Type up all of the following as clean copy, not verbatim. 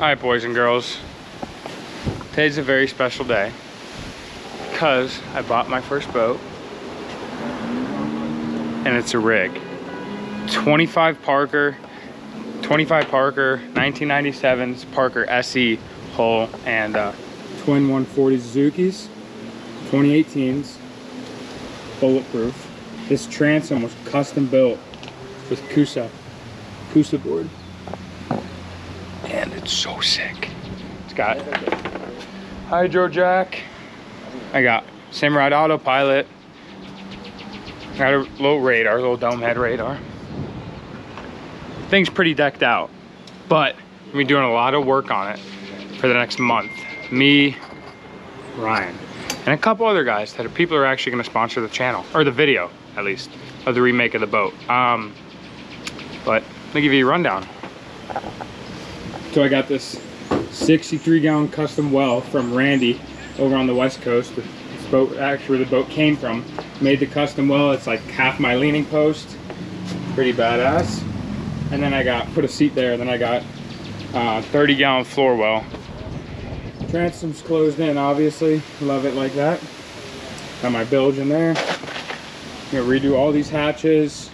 Alright, boys and girls, today's a very special day because I bought my first boat and it's a rig. 25 Parker 1997's Parker SE hull and twin 140 Suzuki's 2018's bulletproof. This transom was custom built with Kusa board. And it's so sick. It's got hydro jack. I got Samurai autopilot. Got a little radar, little dome head radar. Thing's pretty decked out, but I'm be doing a lot of work on it for the next month. Me, Ryan, and a couple other guys that people are actually going to sponsor the channel, or the video at least, of the remake of the boat. But let me give you a rundown. So I got this 63-gallon custom well from Randy over on the West Coast. This boat, actually where the boat came from, made the custom well. It's like half my leaning post. Pretty badass. And then I put a seat there. Then I got 30-gallon floor well. Transom's closed in, obviously. Love it like that. Got my bilge in there. I'm gonna redo all these hatches.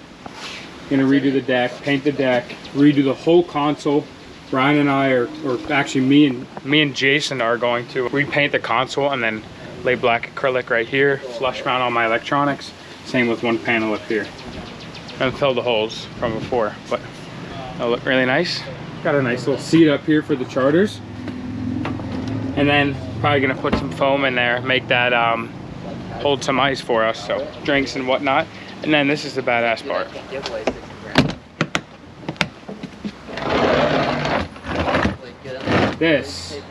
Gonna redo the deck, paint the deck, redo the whole console. Ryan and I or actually me and Jason are going to repaint the console and then lay black acrylic right here, flush mount all my electronics. Same with one panel up here. And fill the holes from before, but it'll look really nice. Got a nice little seat up here for the charters. And then probably gonna put some foam in there, make that hold some ice for us, so drinks and whatnot. And then this is the badass part. This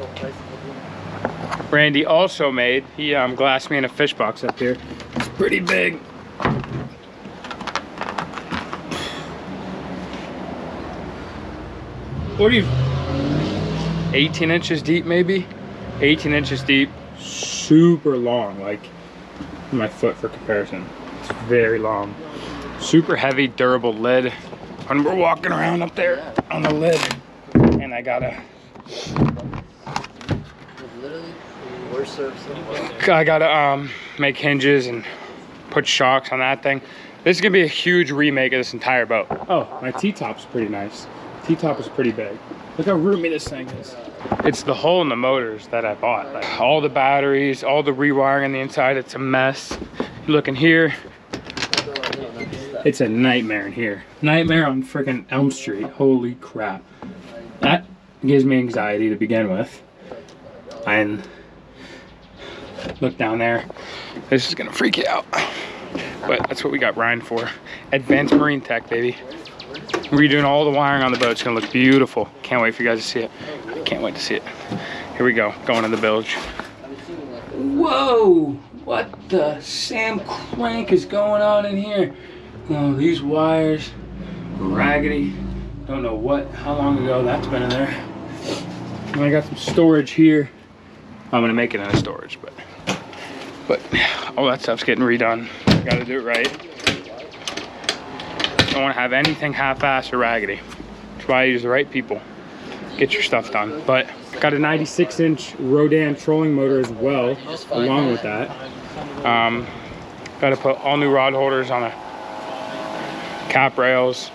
Randy also made. He glassed me in a fish box up here. It's pretty big. What are you, 18 inches deep maybe? 18 inches deep, super long, like my foot for comparison. It's very long. Super heavy, durable lid. When we're walking around up there on the lid, and I gotta make hinges and put shocks on that thing. This is gonna be a huge remake of this entire boat. Oh, my T-top's pretty nice. T-top is pretty big. Look how roomy this thing is. It's the hole in the motors that I bought. Like all the batteries, all the rewiring on the inside, it's a mess. You look in here, it's a nightmare in here. Nightmare on freaking Elm Street, holy crap. That gives me anxiety to begin with. And look down there, this is gonna freak you out. But that's what we got Ryan for. Advanced Marine Tech, baby. Redoing all the wiring on the boat. It's gonna look beautiful. Can't wait for you guys to see it. I can't wait to see it. Here we go, going in the bilge. Whoa, what the Sam crank is going on in here? Oh, these wires, raggedy. Don't know how long ago that's been in there. And I got some storage here. I'm gonna make it into storage, but all that stuff's getting redone. Gotta do it right. Don't want to have anything half-assed or raggedy. That's why I use the right people. Get your stuff done. But got a 96-inch Rodan trolling motor as well, along with that. Got to put all new rod holders on the cap rails,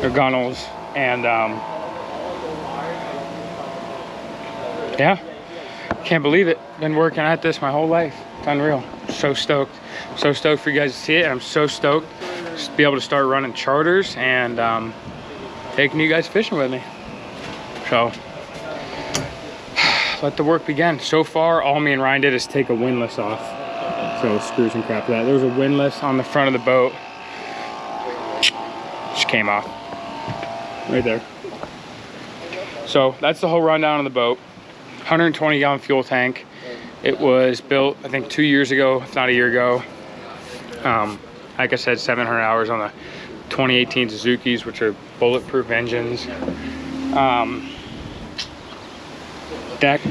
or gunnels, and yeah, can't believe it. Been working at this my whole life. It's unreal. So stoked. So stoked for you guys to see it. And I'm so stoked just to be able to start running charters and taking you guys fishing with me. So let the work begin. So far, all me and Ryan did is take a windlass off. So screws and crap for that. There was a windlass on the front of the boat. Just came off. Right there. So that's the whole rundown of the boat. 120-gallon fuel tank. It was built, I think, 2 years ago, if not a year ago. Like I said, 700 hours on the 2018 Suzuki's, which are bulletproof engines. Deck,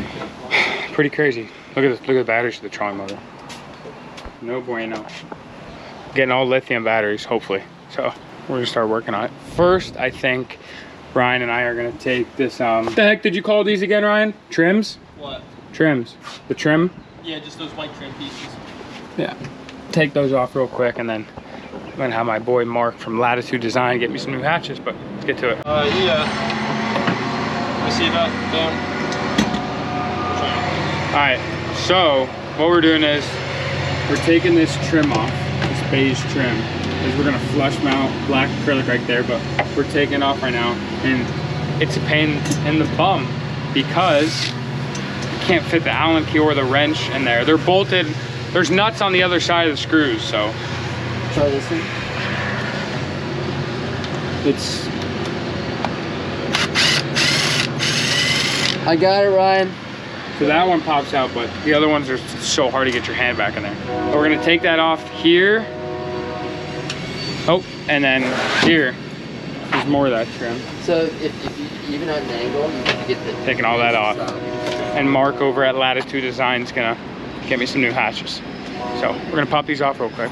pretty crazy. Look at the batteries of the trolling motor. No bueno. Getting all lithium batteries, hopefully. So we're gonna start working on it. First, I think Ryan and I are gonna take this, what the heck did you call these again, Ryan? Trims? What? Trims. The trim? Yeah, just those white trim pieces. Yeah. Take those off real quick, and then I'm gonna have my boy Mark from Latitude Design get me some new hatches, but let's get to it. Yeah. Let me see that. Bam. Alright, so what we're doing is we're taking this trim off, this beige trim, is we're gonna flush mount black acrylic right there, but we're taking it off right now, and it's a pain in the bum because you can't fit the Allen key or the wrench in there. They're bolted. There's nuts on the other side of the screws, so. Try this one. It's. I got it, Ryan. So that one pops out, but the other ones are so hard to get your hand back in there. But we're gonna take that off here. Oh, and then here. There's more of that trim. So if you even at an angle, you can get the Taking all that off. And Mark over at Latitude Design is gonna get me some new hatches. So we're gonna pop these off real quick.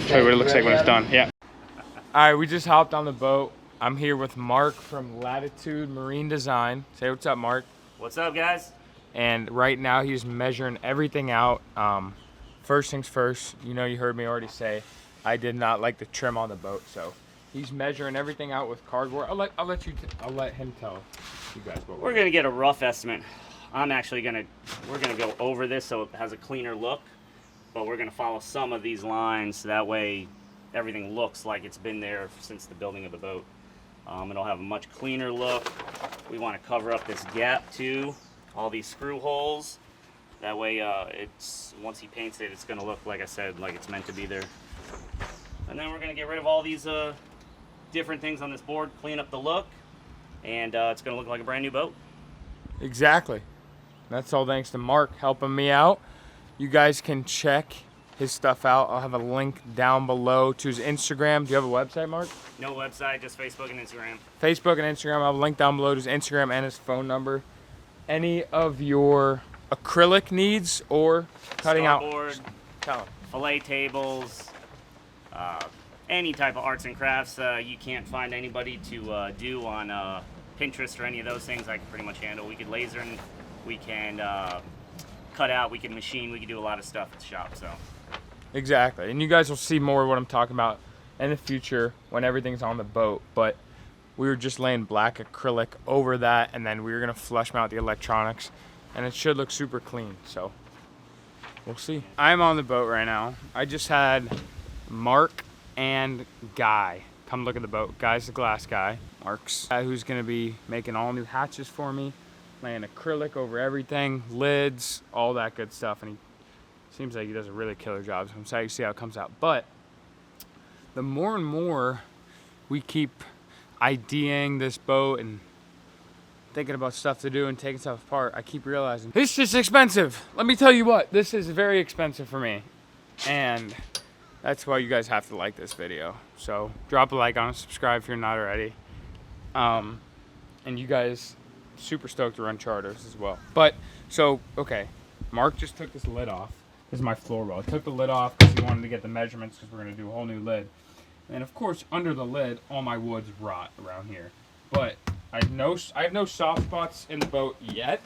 Show you what it looks like when it's done. Yeah. All right, we just hopped on the boat. I'm here with Mark from Latitude Marine Design. Say what's up, Mark. What's up, guys? And right now he's measuring everything out. First things first, you know, you heard me already say I did not like the trim on the boat, so he's measuring everything out with cardboard. I'll let him tell you guys what We're gonna get a rough estimate. We're gonna go over this so it has a cleaner look, but we're gonna follow some of these lines so that way everything looks like it's been there since the building of the boat. It'll have a much cleaner look. We want to cover up this gap too, all these screw holes. That way, it's once he paints it, it's gonna look, like I said, like it's meant to be there. And then we're gonna get rid of all these different things on this board, clean up the look, and it's gonna look like a brand new boat. Exactly. That's all thanks to Mark helping me out. You guys can check his stuff out. I'll have a link down below to his Instagram. Do you have a website, Mark? No website, just Facebook and Instagram. Facebook and Instagram. I'll have a link down below to his Instagram and his phone number. Any of your acrylic needs or cutting Starboard, out fillet tables, any type of arts and crafts you can't find anybody to do on Pinterest or any of those things, I can pretty much handle. We could laser and we can cut out, we can machine, we can do a lot of stuff at the shop. So Exactly. And you guys will see more of what I'm talking about in the future when everything's on the boat. But we were just laying black acrylic over that, and then we were gonna flush mount the electronics, and it should look super clean. So we'll see. I'm on the boat right now. I just had Mark and Guy come look at the boat. Guy's the glass guy. Mark's the guy who's gonna be making all new hatches for me, laying acrylic over everything, lids, all that good stuff. And he seems like he does a really killer job. So I'm excited to see how it comes out. But the more and more we keep IDing this boat and thinking about stuff to do and taking stuff apart, I keep realizing it's just expensive. Let me tell you what, this is very expensive for me. And that's why you guys have to like this video. So drop a like on it, subscribe if you're not already. And you guys, super stoked to run charters as well. But, so, okay, Mark just took this lid off. This is my floor well. I took the lid off because he wanted to get the measurements because we're gonna do a whole new lid. And of course, under the lid, all my wood's rot around here. But I have no soft spots in the boat yet,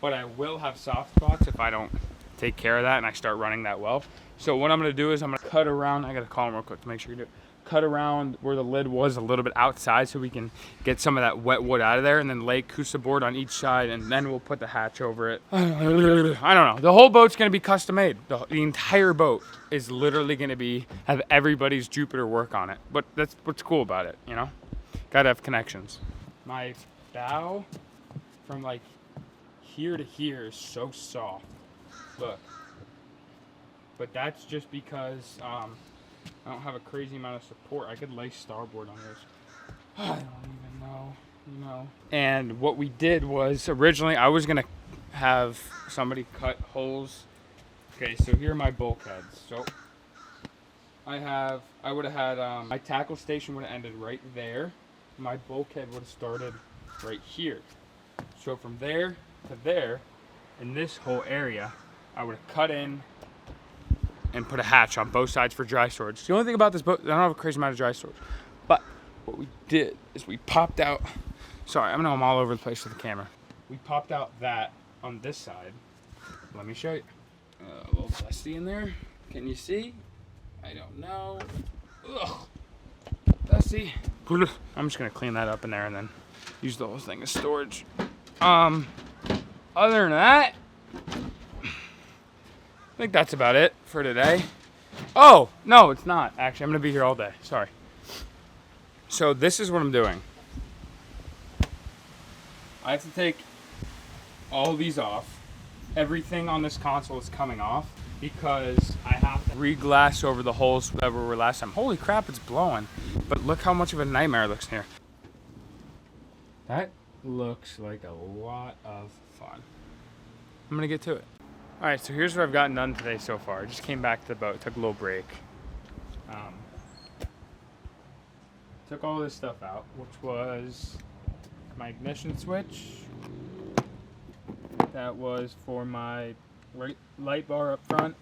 but I will have soft spots if I don't take care of that and I start running that well. So what I'm gonna do is I'm gonna cut around, I gotta call him real quick to make sure you do it. Cut around where the lid was a little bit outside so we can get some of that wet wood out of there, and then lay Coosa board on each side, and then we'll put the hatch over it. I don't know. The whole boat's gonna be custom made. The entire boat is literally gonna have everybody's Jupiter work on it. But that's what's cool about it, you know? Gotta have connections. My bow from like here to here is so soft. Look. But that's just because I don't have a crazy amount of support. I could lay starboard on this. I don't even know, you know. And what we did was, originally I was gonna have somebody cut holes. Okay, so here are my bulkheads. So I would have had, my tackle station would have ended right there. My bulkhead would have started right here. So from there to there, in this whole area, I would have cut in and put a hatch on both sides for dry storage. The only thing about this boat, I don't have a crazy amount of dry storage. But what we did is we popped out Sorry, I'm all over the place with the camera. We popped out that on this side. Let me show you. A little dusty in there. Can you see? I don't know. Ugh. Dusty. I'm just gonna clean that up in there and then use the whole thing as storage. Other than that, I think that's about it for today. Oh, no, it's not. Actually, I'm gonna be here all day. Sorry. So this is what I'm doing. I have to take all these off. Everything on this console is coming off because I have to re-glass over the holes that were last time. Holy crap, it's blowing. But look how much of a nightmare it looks in here. That looks like a lot of fun. I'm gonna get to it. All right, so here's what I've gotten done today so far. I just came back to the boat, took a little break. Took all this stuff out, which was my ignition switch. That was for my light bar up front.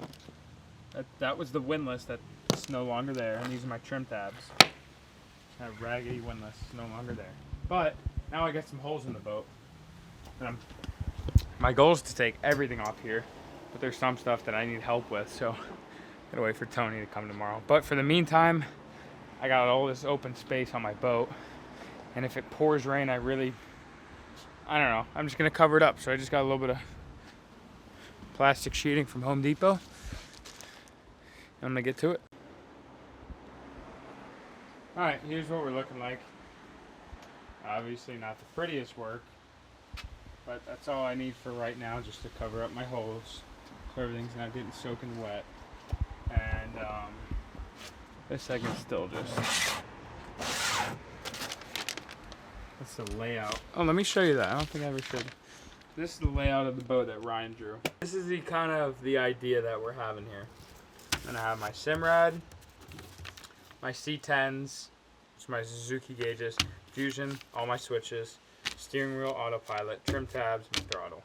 That was the windlass that's no longer there. And these are my trim tabs. That raggedy windlass is no longer there. But now I got some holes in the boat. And my goal is to take everything off here. But there's some stuff that I need help with, so I gotta wait for Tony to come tomorrow. But for the meantime, I got all this open space on my boat. And if it pours rain, I don't know. I'm just gonna cover it up. So I just got a little bit of plastic sheeting from Home Depot. I'm gonna get to it. All right, here's what we're looking like. Obviously not the prettiest work, but that's all I need for right now, just to cover up my holes so everything's not getting soaking wet. And this segment's still just... That's the layout. Oh, let me show you that. I don't think I ever showed. This is the layout of the boat that Ryan drew. This is the kind of the idea that we're having here. I'm gonna have my Simrad, my C10s, which are my Suzuki gauges, Fusion, all my switches, steering wheel, autopilot, trim tabs, and throttle.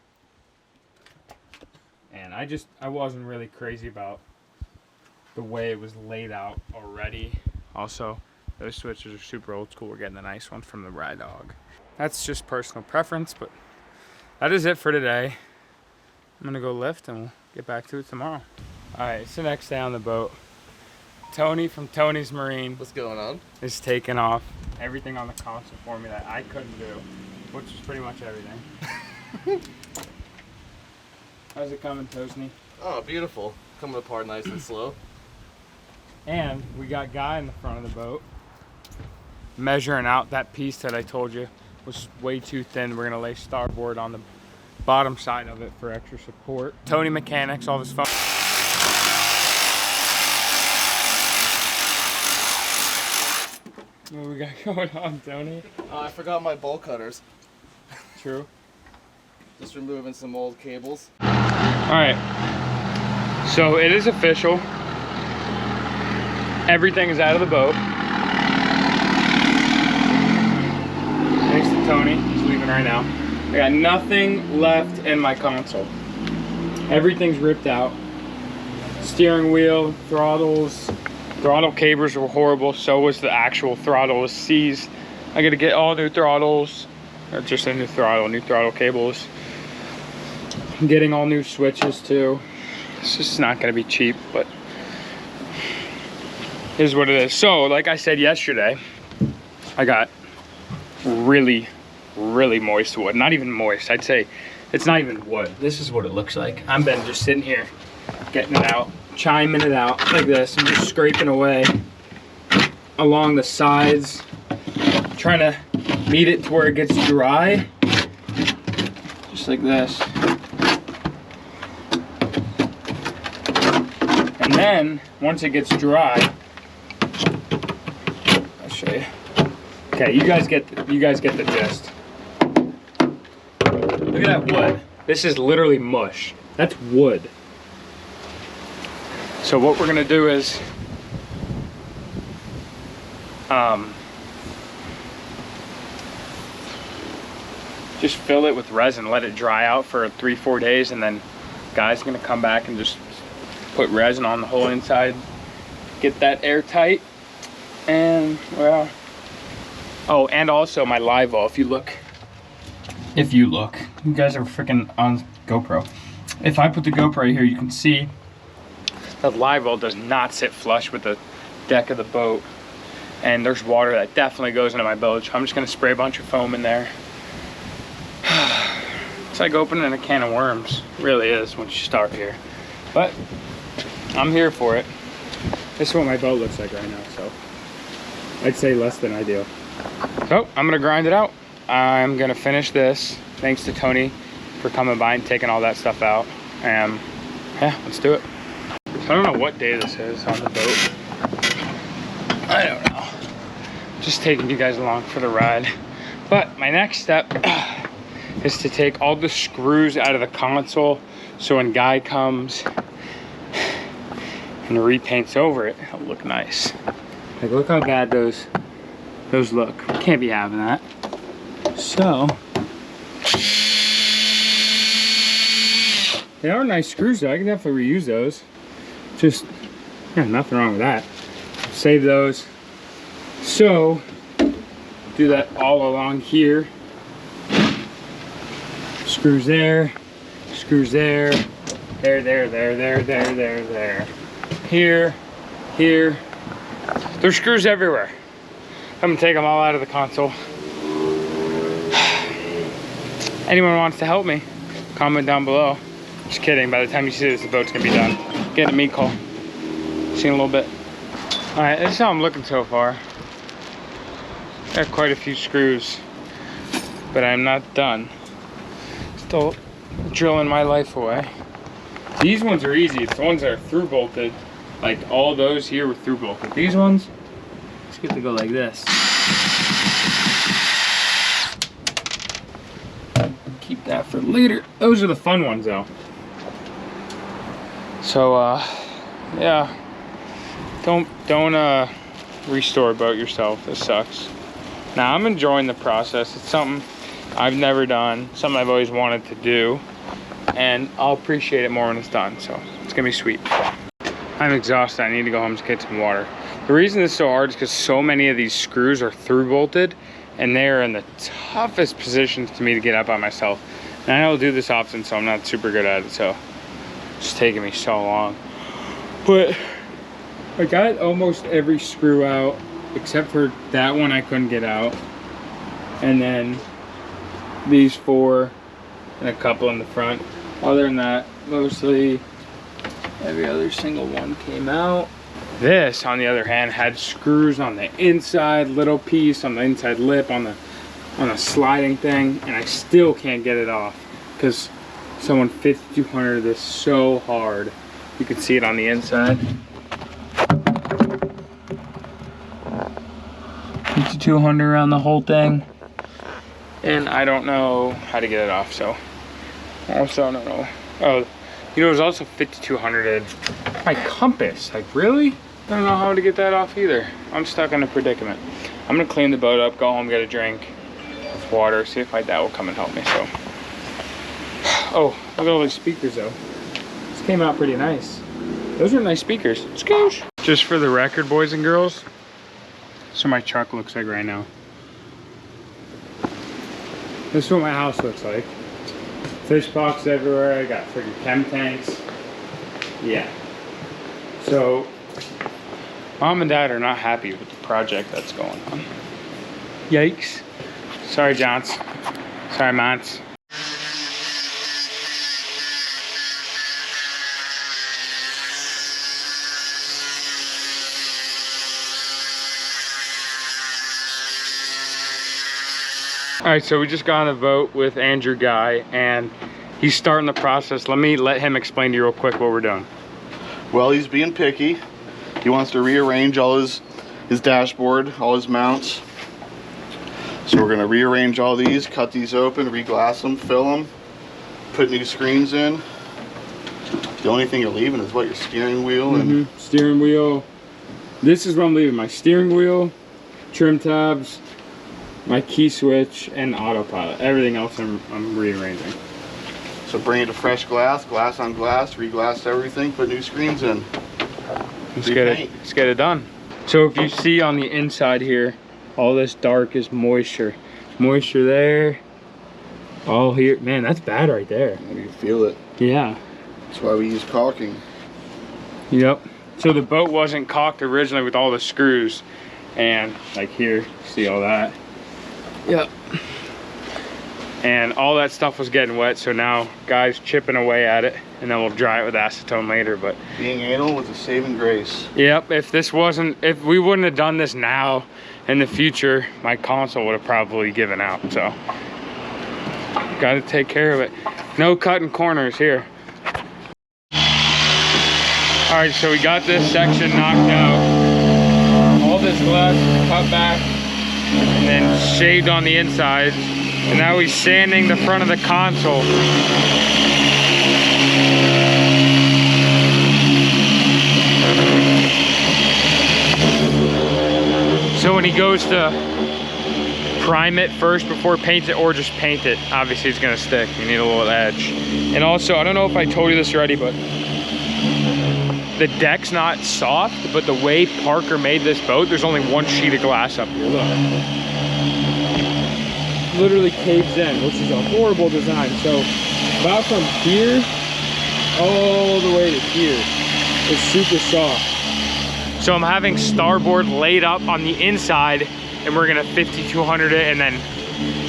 And I wasn't really crazy about the way it was laid out already. Also, those switches are super old school. We're getting the nice one from the Ride Dog. That's just personal preference, but that is it for today. I'm gonna go lift and we'll get back to it tomorrow. All right, it's the next day on the boat. Tony from Tony's Marine. What's going on? Is taking off everything on the console for me that I couldn't do, which is pretty much everything. How's it coming, Tosney? Oh, beautiful. Coming apart nice and slow. And we got Guy in the front of the boat measuring out that piece that I told you was way too thin. We're gonna lay starboard on the bottom side of it for extra support. Tony Mechanics, all this fun. What we got going on, Tony? I forgot my bolt cutters. True. Just removing some old cables. Alright, so it is official. Everything is out of the boat. Thanks to Tony, he's leaving right now. I got nothing left in my console. Everything's ripped out. Steering wheel, throttles, throttle cables were horrible, so was the actual throttle was seized. I gotta get all new throttles, or just a new throttle cables. I'm getting all new switches too. It's just not gonna be cheap, but here's what it is. So, like I said yesterday, I got really, really moist wood. Not even moist, I'd say it's not even wood. This is what it looks like. I've been just sitting here, getting it out, chiming it out like this, and just scraping away along the sides, trying to meet it to where it gets dry, just like this. And then, once it gets dry, I'll show you. Okay, you guys get the gist. Look at that wood. This is literally mush. That's wood. So what we're gonna do is just fill it with resin, let it dry out for 3-4 days, and then Guy's gonna come back and just put resin on the whole inside, get that airtight, and well, oh, and also my live well. If you look if you look, you guys are freaking on GoPro. If I put the GoPro right here, you can see that live well does not sit flush with the deck of the boat. And there's water that definitely goes into my boat. So I'm just gonna spray a bunch of foam in there. It's like opening a can of worms. It really is once you start here. But I'm here for it. This is what my boat looks like right now, so I'd say less than ideal. So I'm gonna grind it out. I'm gonna finish this. Thanks to Tony for coming by and taking all that stuff out. And yeah, let's do it. So I don't know what day this is on the boat. I don't know. Just taking you guys along for the ride. But my next step is to take all the screws out of the console so when Guy comes and repaints over it, it'll look nice. Like, look how bad those look. We can't be having that. So they are nice screws though. I can definitely reuse those. Just, yeah, nothing wrong with that. Save those. So do that all along here. Screws there, screws there, there, there, there, there, there, there, there. Here, here. There's screws everywhere. I'm gonna take them all out of the console. Anyone wants to help me, comment down below. Just kidding, by the time you see this, the boat's gonna be done. Get a meat call. See you in a little bit. All right, this is how I'm looking so far. Got quite a few screws, but I'm not done. Still drilling my life away. These ones are easy. It's the ones that are through bolted. Like all those here were through bolted. These ones, just get to go like this. Keep that for later. Those are the fun ones though. So yeah, don't restore a boat yourself. This sucks. Now I'm enjoying the process. It's something I've never done, something I've always wanted to do, and I'll appreciate it more when it's done. So it's gonna be sweet. I'm exhausted. I need to go home and get some water. The reason this is so hard is because so many of these screws are through bolted, and they're in the toughest positions to me to get up by myself. And I don't do this often, so I'm not super good at it. So it's taking me so long. But I got almost every screw out except for that one I couldn't get out, and then these four and a couple in the front. Other than that, mostly every other single one came out. This, on the other hand, had screws on the inside little piece, on the inside lip, on the sliding thing, and I still can't get it off because someone 5200 this so hard. You can see it on the inside. 5200 around the whole thing, and I don't know how to get it off. So also don't know. Oh, you know, it was also 5200 my compass. Like, really? I don't know how to get that off either. I'm stuck in a predicament. I'm gonna clean the boat up, go home, get a drink of water, see if my dad will come and help me. So, oh, look at all these speakers though. This came out pretty nice. Those are nice speakers. Scoosh. Just for the record, boys and girls, so my truck looks like right now. This is what my house looks like. Fish box everywhere. I got freaking chem tanks. Yeah. So, Mom and Dad are not happy with the project that's going on. Yikes. Sorry, Johns. Sorry, Mons. All right, so we just got on a boat with Andrew Guy, and he's starting the process. Let him explain to you real quick what we're doing. Well, he's being picky. He wants to rearrange all his dashboard, all his mounts. So we're gonna rearrange all these, cut these open, reglass them, fill them, put new screens in. The only thing you're leaving is what, your steering wheel and steering wheel. This is what I'm leaving: my steering wheel, trim tabs, my key switch, and autopilot. Everything else I'm rearranging. So bring it to fresh glass, glass on glass, reglass everything, put new screens in. Let's get it done. So if you see on the inside here, all this dark is moisture. Moisture there, all here. Man, that's bad right there. And you feel it. Yeah. That's why we use caulking. Yep. So the boat wasn't caulked originally with all the screws, and like here, see all that? Yep. And all that stuff was getting wet, so now guys chipping away at it, and then we'll dry it with acetone later. But being anal was a saving grace. yep, if we wouldn't have done this now, in the future, my console would have probably given out. So got to take care of it. No cutting corners here. All right, so we got this section knocked out. All this left, cut back, and then shaved on the inside. And now he's sanding the front of the console. So when he goes to prime it first before paints it, or just paint it, obviously it's gonna stick. You need a little edge. And also, I don't know if I told you this already, but the deck's not soft, but the way Parker made this boat, there's only one sheet of glass up here, look. Literally caves in, which is a horrible design. So about from here all the way to here is super soft. So I'm having starboard laid up on the inside, and we're gonna 5200 it and then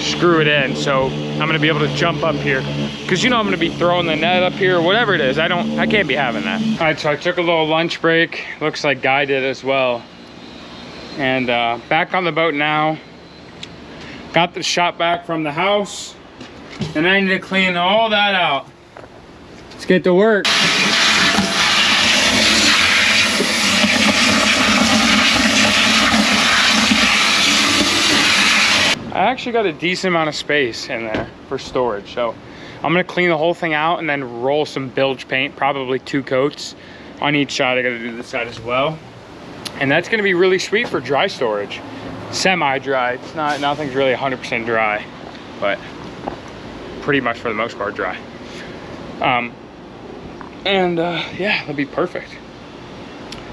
screw it in. So I'm gonna be able to jump up here, because you know I'm gonna be throwing the net up here or whatever it is. I can't be having that. All right, so I took a little lunch break. Looks like Guy did as well. And back on the boat now. Got the shop back from the house, and I need to clean all that out. Let's get to work. I actually got a decent amount of space in there for storage, so I'm gonna clean the whole thing out and then roll some bilge paint, probably 2 coats on each side. I gotta do this side as well, and that's gonna be really sweet for dry storage. Semi-dry. It's not, nothing's really 100% dry, but pretty much for the most part dry. Yeah, it'll be perfect.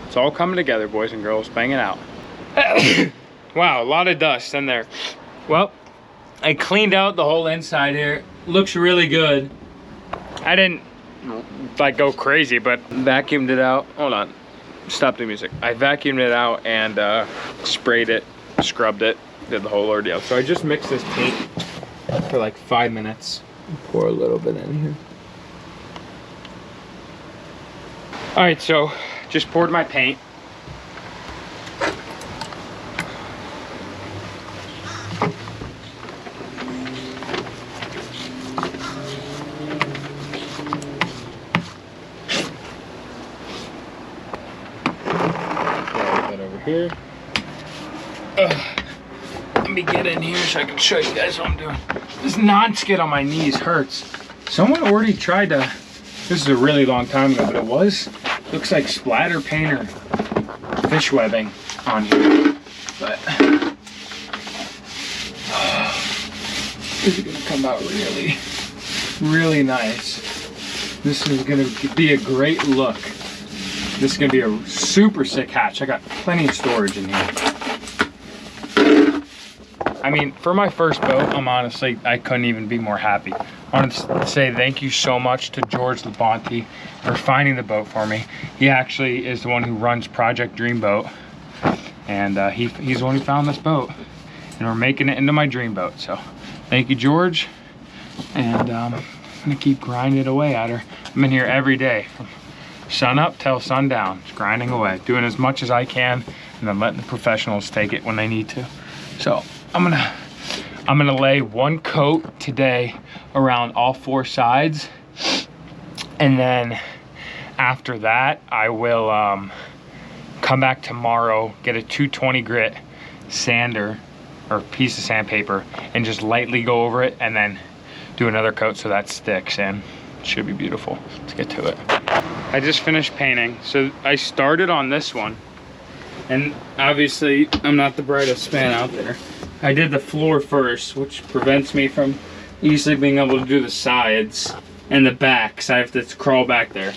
It's all coming together, boys and girls. Bang it out. Wow, a lot of dust in there. Well, I cleaned out the whole inside here. Looks really good. I didn't like go crazy, but vacuumed it out. Hold on, stop the music. I vacuumed it out and sprayed it, scrubbed it, did the whole ordeal. So I just mixed this paint for like 5 minutes. Pour a little bit in here. All right, so just poured my paint. That over here. Let me get in here so I can show you guys what I'm doing. This non-skid on my knees hurts. Someone already tried to, this is a really long time ago, but it looks like splatter paint or fish webbing on here. But this is gonna come out really, really nice. This is gonna be a great look. This is gonna be a super sick hatch. I got plenty of storage in here. I mean, for my first boat, I couldn't even be more happy. I wanted to say thank you so much to George Labonte for finding the boat for me. He actually is the one who runs Project Dreamboat, and he's the one who found this boat, and we're making it into my dream boat. So thank you, George, and I'm gonna keep grinding away at her. I'm in here every day from sun up till sundown, just grinding away, doing as much as I can, and then letting the professionals take it when they need to. So I'm gonna lay 1 coat today around all 4 sides, and then after that I will come back tomorrow, get a 220 grit sander or piece of sandpaper, and just lightly go over it, and then do another coat so that sticks, and it should be beautiful. Let's get to it. I just finished painting, so I started on this one, and obviously I'm not the brightest man out there. I did the floor first, which prevents me from easily being able to do the sides and the back, because I have to crawl back there.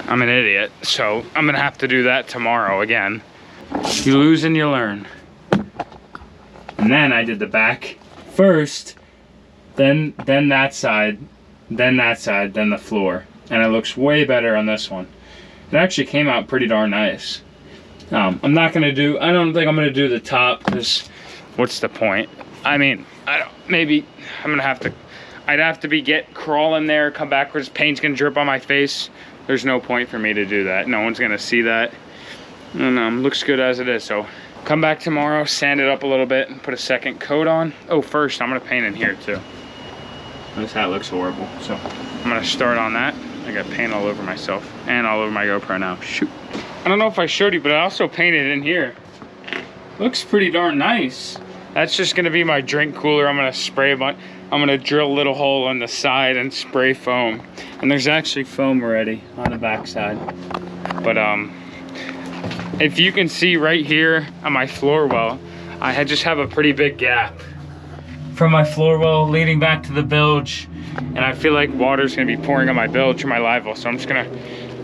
I'm an idiot, so I'm gonna have to do that tomorrow again. You lose and you learn. And then I did the back first, then that side, then that side, then the floor. And it looks way better on this one. It actually came out pretty darn nice. I don't think I'm gonna do the top, because what's the point? I mean, I'd have to crawl in there, come backwards, paint's gonna drip on my face. There's no point for me to do that. No one's gonna see that. And looks good as it is. So come back tomorrow, sand it up a little bit, and put a second coat on. Oh, first I'm gonna paint in here too. This hat looks horrible. So I'm gonna start on that. I got paint all over myself and all over my GoPro now. Shoot. I don't know if I showed you, but I also painted in here. Looks pretty darn nice. That's just gonna be my drink cooler. I'm gonna spray a bunch. I'm gonna drill a little hole on the side and spray foam. And there's actually foam already on the back side. But if you can see right here on my floor well, I just have a pretty big gap from my floor well leading back to the bilge. And I feel like water's gonna be pouring on my bilge or my live well. So I'm just gonna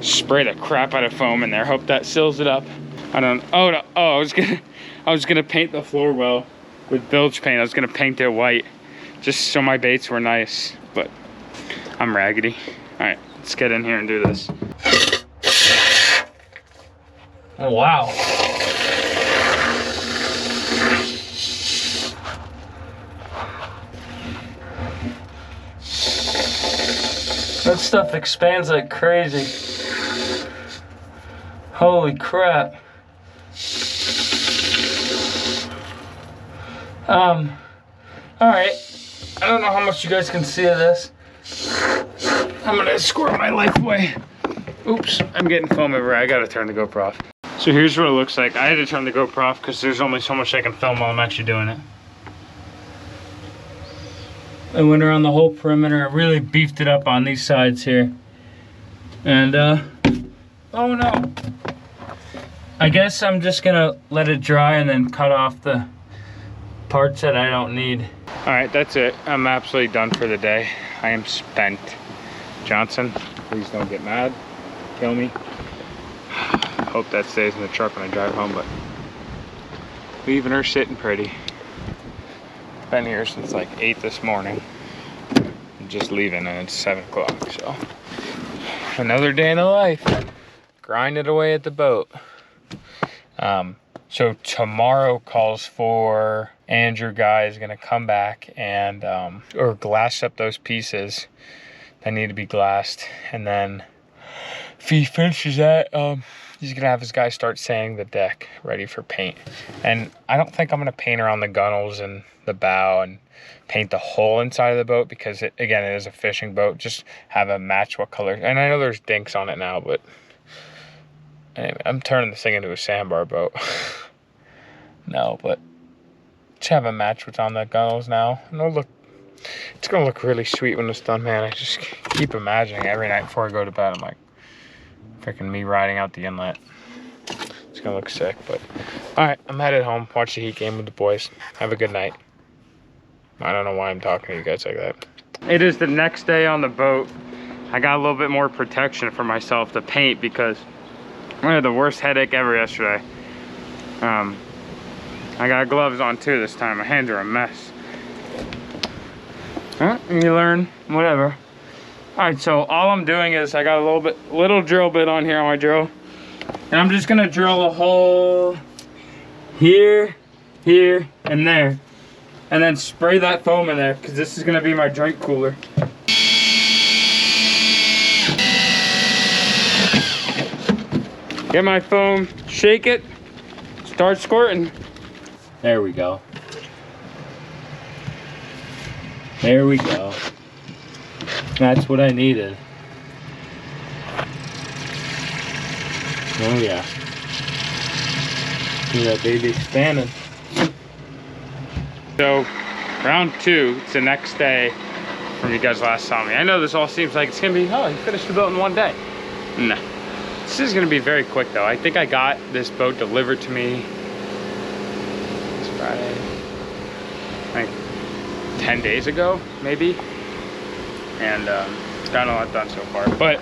spray the crap out of foam in there. Hope that seals it up. I was gonna paint the floor well with bilge paint. I was gonna paint it white just so my baits were nice, but I'm raggedy. All right, let's get in here and do this. Oh, wow. That stuff expands like crazy. Holy crap. All right. I don't know how much you guys can see of this. I'm gonna squirt my life away. Oops, I'm getting foam everywhere. I gotta turn the GoPro off. So here's what it looks like. I had to turn the GoPro off because there's only so much I can film while I'm actually doing it. I went around the whole perimeter. I really beefed it up on these sides here. And, oh no. I guess I'm just gonna let it dry and then cut off the parts that I don't need. All right, that's it. I'm absolutely done for the day. I am spent. Johnson, please don't get mad. Kill me. Hope that stays in the truck when I drive home, but leaving her sitting pretty. Been here since like 8 this morning. I'm just leaving and it's 7 o'clock, so. Another day in the life. Grinding away at the boat. So tomorrow calls for Andrew guy is gonna come back and or glass up those pieces that need to be glassed, and then if he finishes that, he's gonna have his guy start sanding the deck ready for paint. And I don't think I'm gonna paint around the gunnels and the bow and paint the whole inside of the boat because it is a fishing boat. Just have it match what color. And I know there's dinks on it now, but anyway, I'm turning this thing into a sandbar boat. No, but just have a match what's on the gunnels now. And it's gonna look really sweet when it's done, man. I just keep imagining every night before I go to bed. I'm like, freaking me riding out the inlet. It's gonna look sick, but all right, I'm headed home. Watch the Heat game with the boys. Have a good night. I don't know why I'm talking to you guys like that. It is the next day on the boat. I got a little bit more protection for myself to paint because I had the worst headache ever yesterday. I got gloves on too this time. My hands are a mess. You learn, whatever. All right, so all I'm doing is I got a little drill bit on here on my drill. And I'm just gonna drill a hole here, here, and there. And then spray that foam in there because this is gonna be my drink cooler. Get my foam, shake it, start squirting. There we go. There we go. That's what I needed. Oh yeah. See that baby expanding. So, round 2, it's the next day from you guys last saw me. I know this all seems like it's gonna be, oh, you finished the boat in one day. No. This is gonna be very quick though. I think I got this boat delivered to me this Friday, like 10 days ago, maybe. And got a lot done so far. But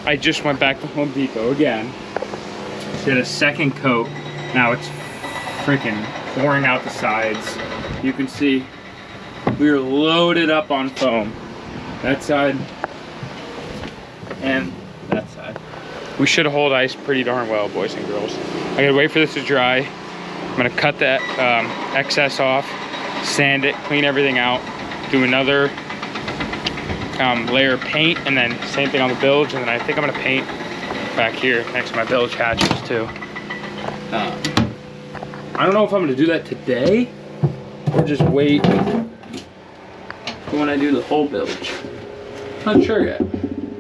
I just went back to Home Depot again. Did a second coat. Now it's freaking pouring out the sides. You can see We are loaded up on foam. That side and that side. We should hold ice pretty darn well, boys and girls. I gotta wait for this to dry. I'm gonna cut that excess off, sand it, clean everything out, do another layer of paint, and then same thing on the bilge, and then I think I'm gonna paint back here next to my bilge hatches too. I don't know if I'm gonna do that today or just wait for when I do the whole bilge. Not sure yet.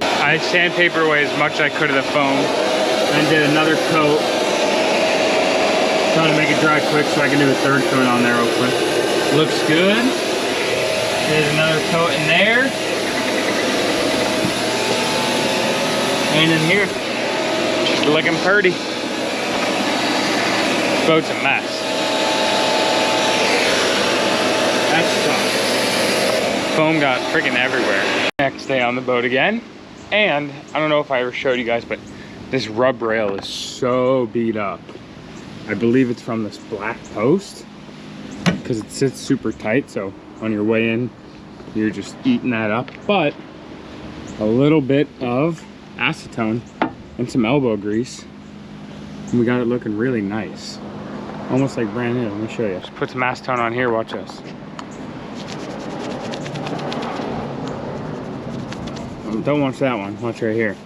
I sandpaper away as much as I could of the foam, and did another coat. Trying to make it dry quick so I can do a third coat on there real quick. Looks good. There's another coat in there. And in here. Just looking pretty. This boat's a mess. That's tough. Foam got freaking everywhere. Next day on the boat again. And I don't know if I ever showed you guys, but this rub rail is so beat up. I believe it's from this black post because it sits super tight. So on your way in, you're just eating that up. But a little bit of acetone and some elbow grease, and we got it looking really nice. Almost like brand new. Let me show you. Just put some acetone on here, watch this. Don't watch that one, watch right here.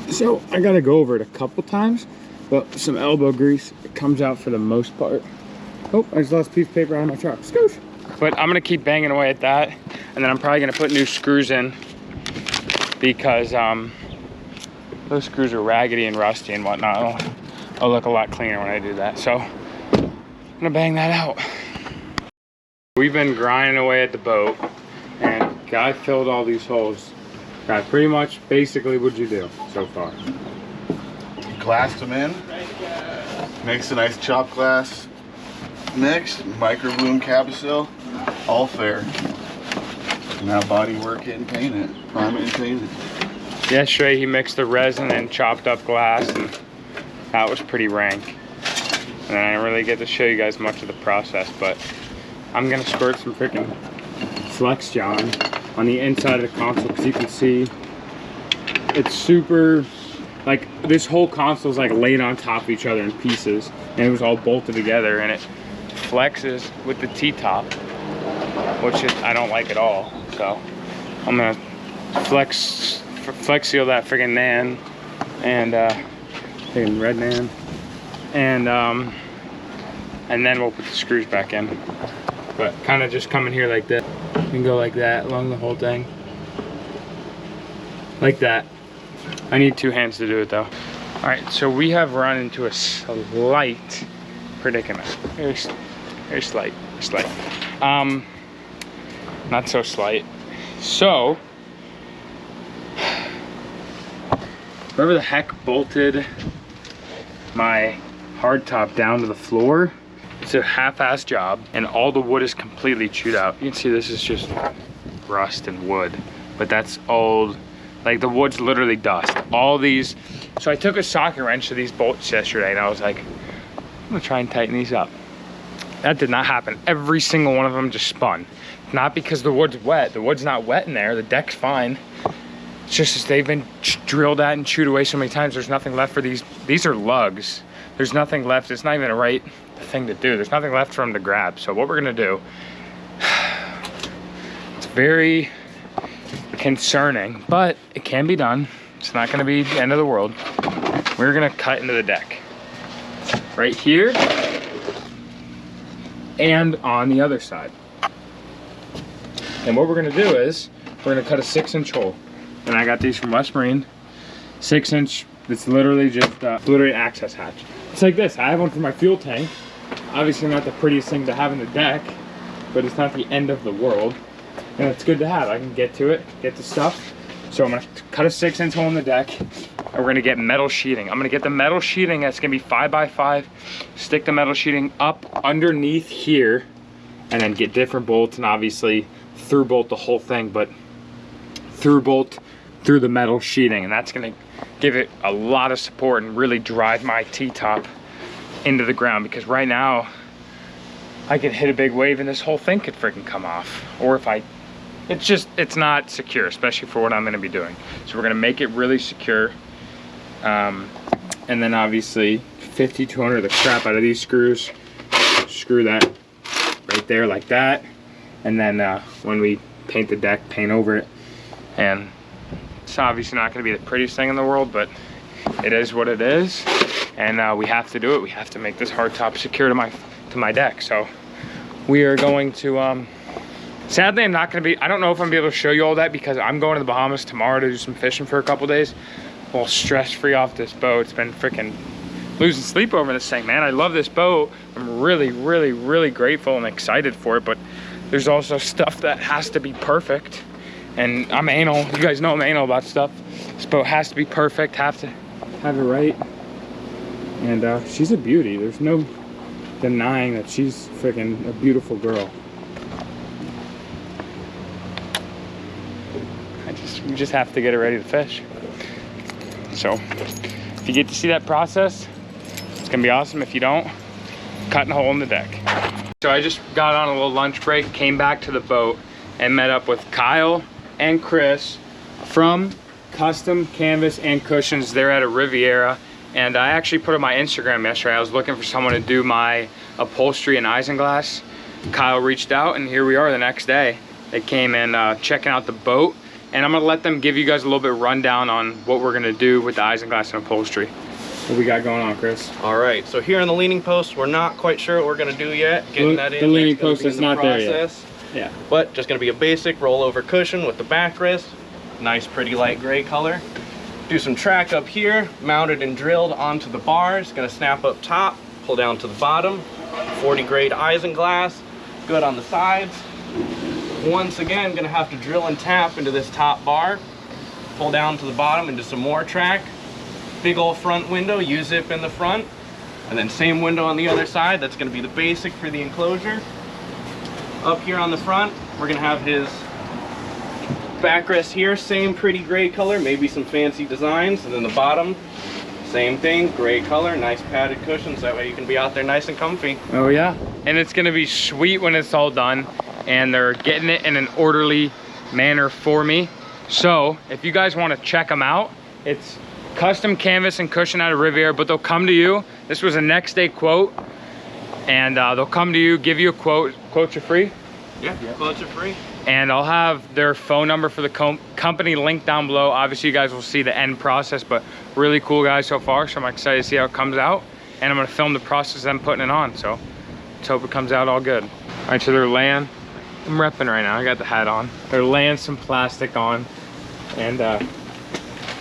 So I gotta go over it a couple times, but some elbow grease, it comes out for the most part. Oh, I just lost a piece of paper out of my truck. Scoosh. But I'm gonna keep banging away at that, and then I'm probably gonna put new screws in because those screws are raggedy and rusty and whatnot. I'll look a lot cleaner when I do that. So I'm gonna bang that out. We've been grinding away at the boat, and Guy filled all these holes. Guy, pretty much, basically, what'd you do so far? Glassed them in. Makes a nice chopped glass mix. Micro bloom cabosil. All fair. Now body work it and paint it. Prime it and paint it. Yesterday he mixed the resin and chopped up glass, and that was pretty rank. And I didn't really get to show you guys much of the process, but I'm gonna squirt some freaking Flex John on the inside of the console, because you can see it's super, like, this whole console is like laid on top of each other in pieces, and it was all bolted together, and it flexes with the T-top, which is, I don't like at all. So I'm gonna flex seal that friggin' nan, and friggin' red nan, and then we'll put the screws back in. But kind of just come in here like that. You can go like that along the whole thing. Like that. I need two hands to do it though. All right, so we have run into a slight predicament. Very slight. Not so slight. So, whoever the heck bolted my hardtop down to the floor, it's a half-ass job, and all the wood is completely chewed out. You can see this is just rust and wood, but that's old. Like, the wood's literally dust. All these, so I took a socket wrench to these bolts yesterday, and I was like, I'm gonna try and tighten these up. That did not happen. Every single one of them just spun. Not because the wood's wet. The wood's not wet in there. The deck's fine. It's just as they've been drilled at and chewed away so many times, there's nothing left for these. These are lugs. There's nothing left. It's not even the right thing to do. There's nothing left for them to grab. So what we're gonna do, it's very concerning, but it can be done. It's not gonna be the end of the world. We're gonna cut into the deck. Right here, and on the other side. And what we're gonna do is, we're gonna cut a 6-inch hole. And I got these from West Marine. 6-inch, it's literally just literally access hatch. It's like this, I have one for my fuel tank. Obviously not the prettiest thing to have in the deck, but it's not the end of the world. And it's good to have, I can get to it, get the stuff. So I'm gonna cut a 6-inch hole in the deck, and we're gonna get metal sheeting. I'm gonna get the metal sheeting that's gonna be 5x5, stick the metal sheeting up underneath here, and then get different bolts, and obviously through bolt the whole thing, but through bolt through the metal sheeting, and that's gonna give it a lot of support and really drive my T-top into the ground, because right now I could hit a big wave and this whole thing could freaking come off. Or if it's not secure, especially for what I'm gonna be doing. So we're gonna make it really secure. And then obviously 50-200 the crap out of these screws. Screw that right there like that. And then when we paint the deck, paint over it. And it's obviously not gonna be the prettiest thing in the world, but it is what it is. And we have to do it. We have to make this hardtop secure to my deck. So we are going to, sadly I'm not gonna be, I don't know if I'm gonna be able to show you all that because I'm going to the Bahamas tomorrow to do some fishing for a couple days. A little stress-free off this boat. It's been freaking losing sleep over this thing, man. I love this boat. I'm really, really, really grateful and excited for it, but there's also stuff that has to be perfect. And I'm anal, you guys know I'm anal about stuff. This boat has to be perfect, have to have it right. And she's a beauty. There's no denying that she's freaking a beautiful girl. We just have to get her ready to fish. So if you get to see that process, it's gonna be awesome. If you don't, cutting a hole in the deck. So I just got on a little lunch break, came back to the boat and met up with Kyle and Chris from Custom Canvas and Cushions. They're at a Riviera. And I actually put on my Instagram yesterday, I was looking for someone to do my upholstery and isinglass. Kyle reached out and here we are the next day. They came in checking out the boat. And I'm gonna let them give you guys a little bit rundown on what we're gonna do with the isinglass and upholstery. What we got going on, Chris? All right, so here on the leaning post, we're not quite sure what we're gonna do yet. Getting that in. The leaning post is not there yet. Yeah. But just gonna be a basic rollover cushion with the backrest. Nice, pretty light gray color. Do some track up here, mounted and drilled onto the bars. Gonna snap up top, pull down to the bottom. 40 grade isinglass, good on the sides. Once again, gonna have to drill and tap into this top bar, pull down to the bottom into some more track. Big old front window, U-zip in the front, and then same window on the other side. That's gonna be the basic for the enclosure. Up here on the front, we're gonna have his backrest here, same pretty gray color, maybe some fancy designs, and then the bottom, same thing, gray color, nice padded cushions, that way you can be out there nice and comfy. Oh yeah, and it's gonna be sweet when it's all done, and they're getting it in an orderly manner for me. So if you guys want to check them out, it's Custom Canvas and Cushion out of Riviera, but they'll come to you. This was a next day quote, and they'll come to you, give you a quote. Quotes are free? Yeah, quotes are free. And I'll have their phone number for the company linked down below. Obviously you guys will see the end process, but really cool guys so far, so I'm excited to see how it comes out. And I'm gonna film the process of them putting it on, so let's hope it comes out all good. All right, so they're laying, I'm repping right now, I got the hat on. They're laying some plastic on, and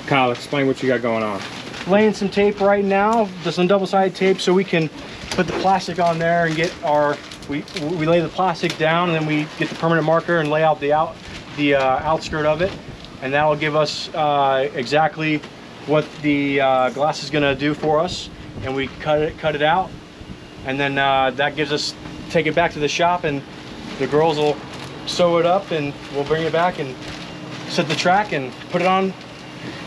Kyle, explain what you got going on. Laying some tape right now, just some double-sided tape so we can put the plastic on there and get our, we lay the plastic down, and then we get the permanent marker and lay out the outskirt of it, and that'll give us exactly what the glass is going to do for us. And we cut it out, and then that gives us, take it back to the shop, and the girls will sew it up, and we'll bring it back and set the track and put it on,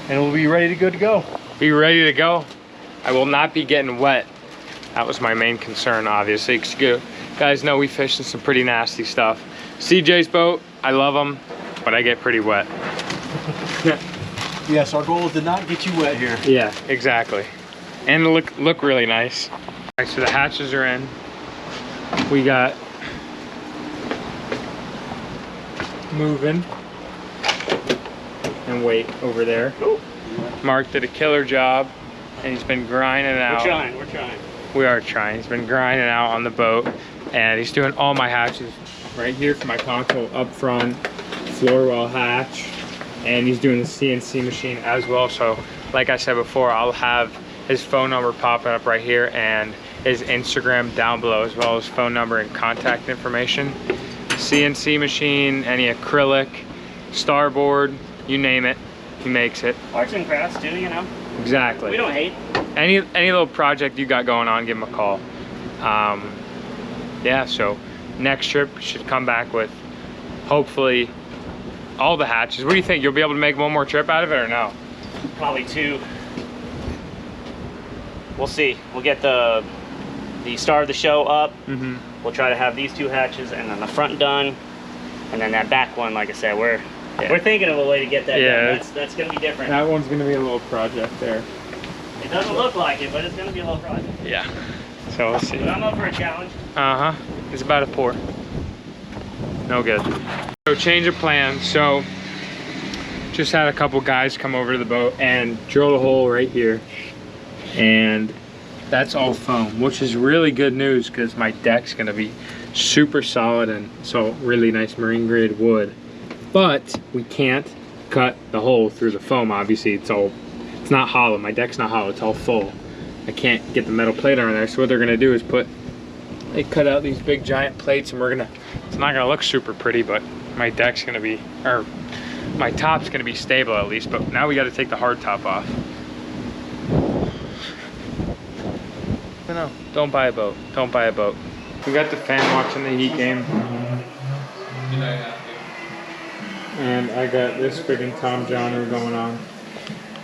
and we'll be ready to go. Be ready to go. I will not be getting wet. That was my main concern, obviously, because you guys know we fish in some pretty nasty stuff. CJ's boat, I love them, but I get pretty wet. Yes, our goal is to not get you wet here. Yeah, exactly. And look really nice. All right, so the hatches are in. We got moving and wait over there. Ooh. Mark did a killer job, and he's been grinding out. We're trying. We are trying. He's been grinding out on the boat, and he's doing all my hatches right here for my console up front, floor well hatch, and he's doing the CNC machine as well. So like I said before, I'll have his phone number popping up right here and his Instagram down below, as well as phone number and contact information. CNC machine, any acrylic, starboard, you name it, he makes it. Arts and crafts too, you know. Exactly. We don't hate. Any little project you got going on, give him a call. Yeah, so next trip we should come back with hopefully all the hatches. What do you think? You'll be able to make one more trip out of it or no? Probably 2. We'll see. We'll get the star of the show up. we'll try to have these 2 hatches and then the front done, and then that back one, like I said, we're thinking of a way to get that done. That's gonna be different. That one's gonna be a little project there. It doesn't look like it, but it's gonna be a little project. Yeah. So we'll see. But I'm up for a challenge. It's about a pour. No good. So change of plans. So just had a couple guys come over to the boat and drill a hole right here, and that's all foam, which is really good news because my deck's gonna be super solid and so really nice marine grade wood. But we can't cut the hole through the foam. Obviously it's not hollow. My deck's not hollow, it's all full. I can't get the metal plate on there. So what they're gonna do is they cut out these big giant plates, and it's not gonna look super pretty, but my deck's gonna be, or my top's gonna be stable at least. But now we gotta take the hard top off. No, don't buy a boat. Don't buy a boat. We got the fan watching the Heat game. And I got this friggin' Tom Johnner going on.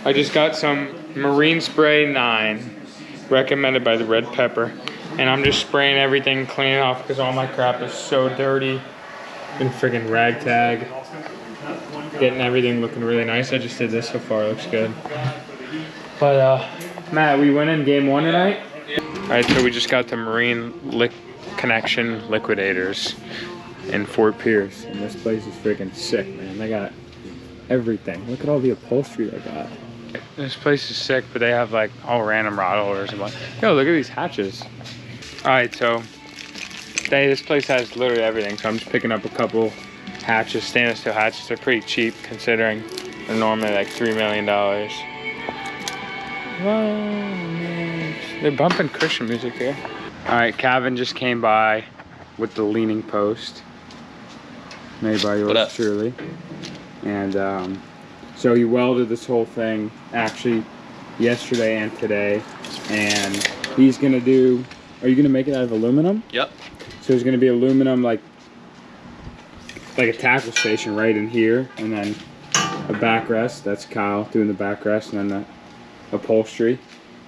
I just got some Marine Spray 9, recommended by the Red Pepper. And I'm just spraying everything, cleaning off because all my crap is so dirty and friggin' ragtag. Getting everything looking really nice. I just did this so far, it looks good. But Matt, we went in game 1 tonight. Alright, so we just got the Marine Connection Liquidators in Fort Pierce, and this place is freaking sick, man. They got everything. Look at all the upholstery they got. This place is sick, but they have like all random rod holders and what. Yo, look at these hatches. Alright, so this place has literally everything, so I'm just picking up a couple hatches, stainless steel hatches. They're pretty cheap considering they're normally like $3 million. They're bumping Christian music here. Alright, Calvin just came by with the leaning post, made by yours truly. And so he welded this whole thing actually yesterday and today. And he's gonna do, are you gonna make it out of aluminum? Yep. So there's gonna be aluminum like a tackle station right in here, and then a backrest. That's Kyle doing the backrest, and then the upholstery.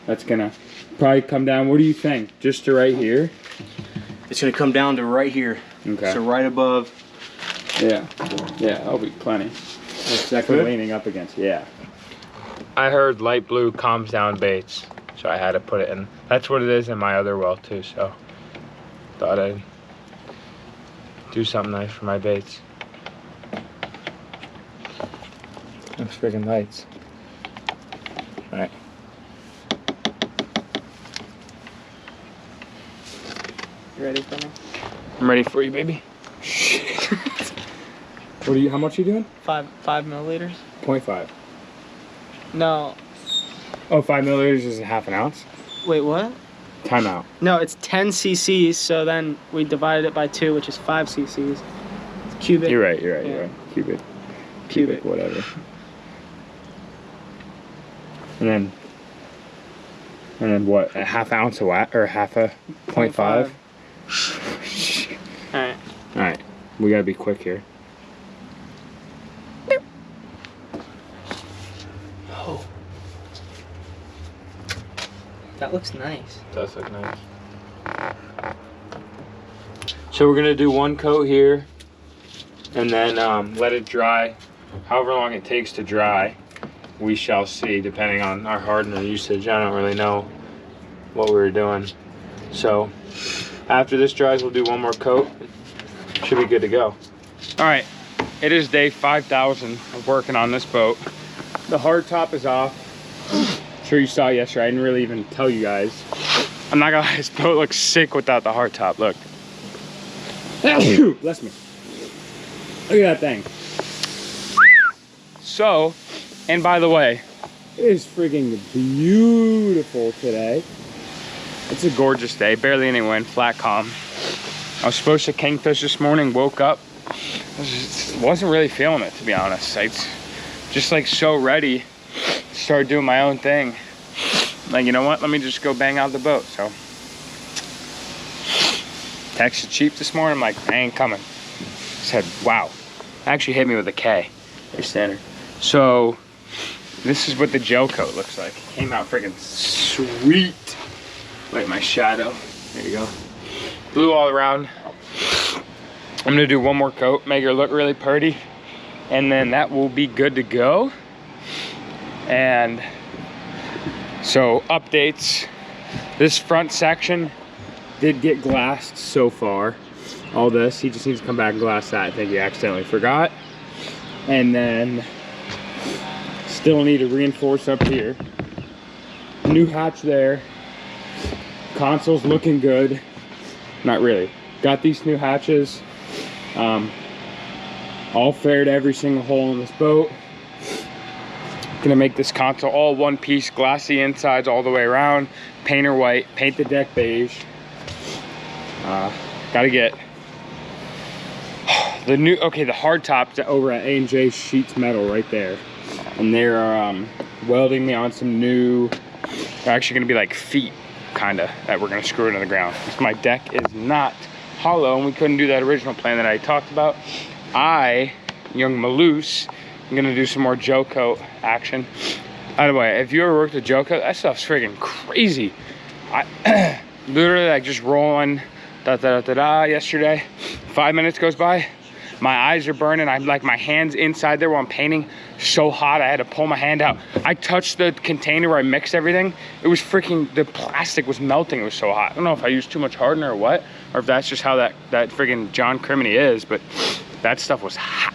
That's gonna probably come down, what do you think? Just to right here? It's gonna come down to right here. Okay. So right above. Yeah, that'll be plenty. That's definitely leaning up against, yeah. I heard light blue calms down baits, so I had to put it in. That's what it is in my other well too, so thought I'd do something nice for my baits. Those friggin' lights. All right. You ready for me? I'm ready for you, baby. How much are you doing? 5 milliliters. 0.5. No. Oh, 5 milliliters is a half an ounce? Wait, what? Time out. No, it's 10 cc's, so then we divided it by 2, which is 5 cc's. It's cubic. You're right. Yeah. Cubic, whatever. And then what? A half ounce of what? Or half a 0.5? Alright. We gotta be quick here. Oh. That looks nice. Does look nice. So we're gonna do one coat here, and then let it dry. However long it takes to dry, we shall see, depending on our hardener usage. I don't really know what we were doing. So after this dries, we'll do one more coat. Should be good to go. All right, it is day 5,000 of working on this boat. The hard top is off. I'm sure you saw yesterday. I didn't really even tell you guys. I'm not gonna lie, this boat looks sick without the hard top. Look. Bless me. Look at that thing. So, and by the way, it is freaking beautiful today. It's a gorgeous day, barely any wind, flat calm. I was supposed to kingfish this morning, woke up, wasn't really feeling it, to be honest. I just like so ready to start doing my own thing. Like, you know what, let me just go bang out the boat. So, texted Cheap this morning, I'm like, I ain't coming. Said, wow. Actually hit me with a K, your standard. So, this is what the gel coat looks like. It came out freaking sweet. Like my shadow, there you go. Blue all around. I'm gonna do one more coat, make her look really pretty, and then that will be good to go. And so updates, this front section did get glassed so far. All this, he just needs to come back and glass that. I think he accidentally forgot. And then still need to reinforce up here. New hatch there. Console's looking good. Not really. Got these new hatches. All faired every single hole in this boat. Gonna make this console all one piece, glassy insides all the way around, paint her white, paint the deck beige. Gotta get the new, okay, the hard tops over at A&J Sheets Metal right there. And they're welding me on some new, they're actually gonna be like feet, kinda, that we're gonna screw into the ground. Because my deck is not hollow and we couldn't do that original plan that I talked about. Young Maloose, I'm gonna do some more Joe Coat action. By the way, if you ever worked with Joe Coat, that stuff's freaking crazy. I literally like just rolling yesterday. 5 minutes goes by, my eyes are burning. I'm like, my hand's inside there while I'm painting. So hot, I had to pull my hand out. I touched the container where I mixed everything. It was freaking, the plastic was melting. It was so hot. I don't know if I used too much hardener or what, or if that's just how that freaking John Criminy is, but that stuff was hot.